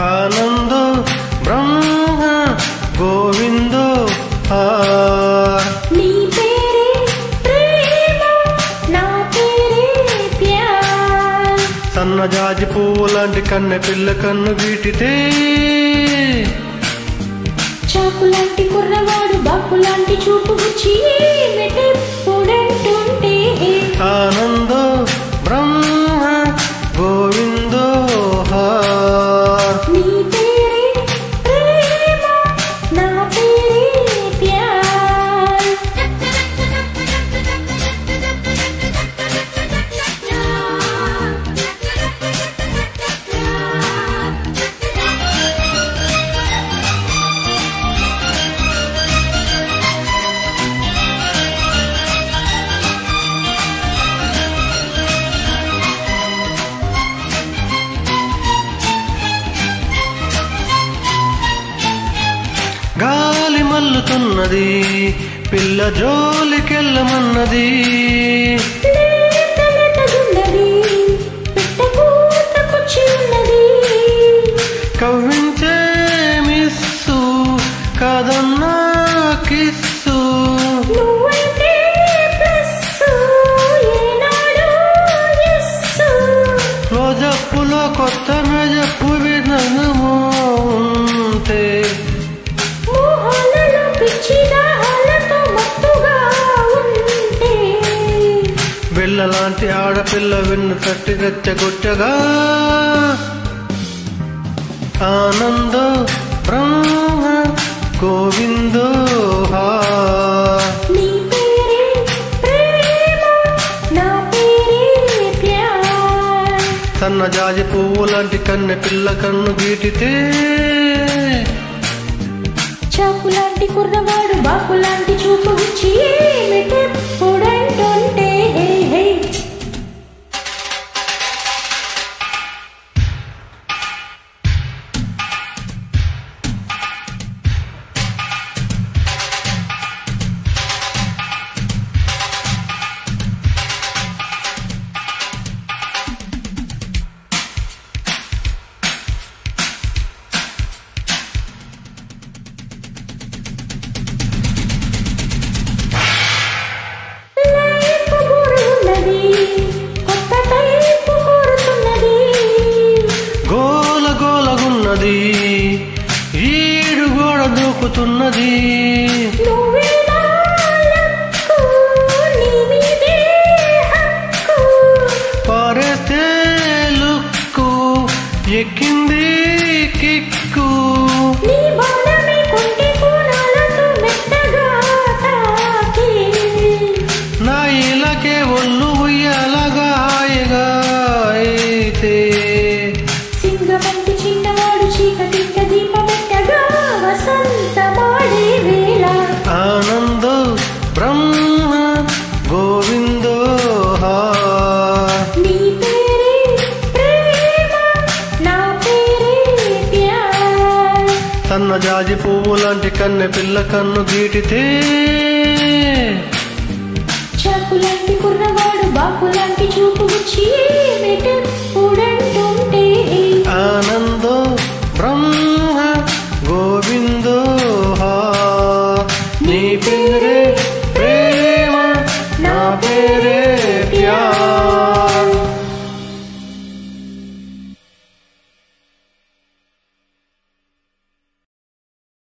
ఆనందో బ్రహ్మ గోవిందో నీ పేరే ప్రేమ నా పేరే ప్యార్ సన్నజాజి పువ్వు లాంటి కన్నె పిల్ల కన్ను గీటితే చాకులాంటి కుర్రవాడు బాకులాంటి చూపు గుచ్చి మెటెప్పుడంటుంటే ఆనందో బ్రహ్మ గోవిందో నీ పేరే ప్రేమ నా పేరే ప్యార్ గాలి మల్లుతున్నది పిల్ల జోలికెళ్ళమన్నది కవ్వించే మిస్సు కదన్నా కిస్సు రోజప్పులో కొత్త మెజప్పు వినము ఉంటే వెళ్ళలాంటి ఆడపిల్ల వెన్ను తట్టి రెచ్చగొట్టగా ఆనందో బ్రహ్మ గోవిందో నీ పేరే ప్రేమ నా పేరే ప్యార్ సన్నజాజి పువ్వు లాంటి కన్నె పిల్ల కన్ను గీటితే చాకులాంటి కుర్రవాడు బాకులాంటి చూపు గుచ్చి మెటెప్పుడంటుంటే ఈడు గోడ దూకుతున్నది పారేస్తే లుక్కు ఎక్కింది కిక్కు నా ఇలాకే ఒళ్ళు ఉయ్యాలగా హాయిగా అయితే సింగమంటి చిన్నవాడు చీకటింట దీపమెట్టగా వసంతమాడే వేళ ఆనందో బ్రహ్మ గోవిందో నీ పేరే ప్రేమ నా పేరే ప్యార్ సన్నజాజి పువ్వు లాంటి కన్నె పిల్ల కన్ను గీటితే చాకులాంటి కుర్రవాడు బాకులాంటి చూపు గుచ్చి మెటెప్పుడంటుంటే ఆనందో బ్రహ్మ గో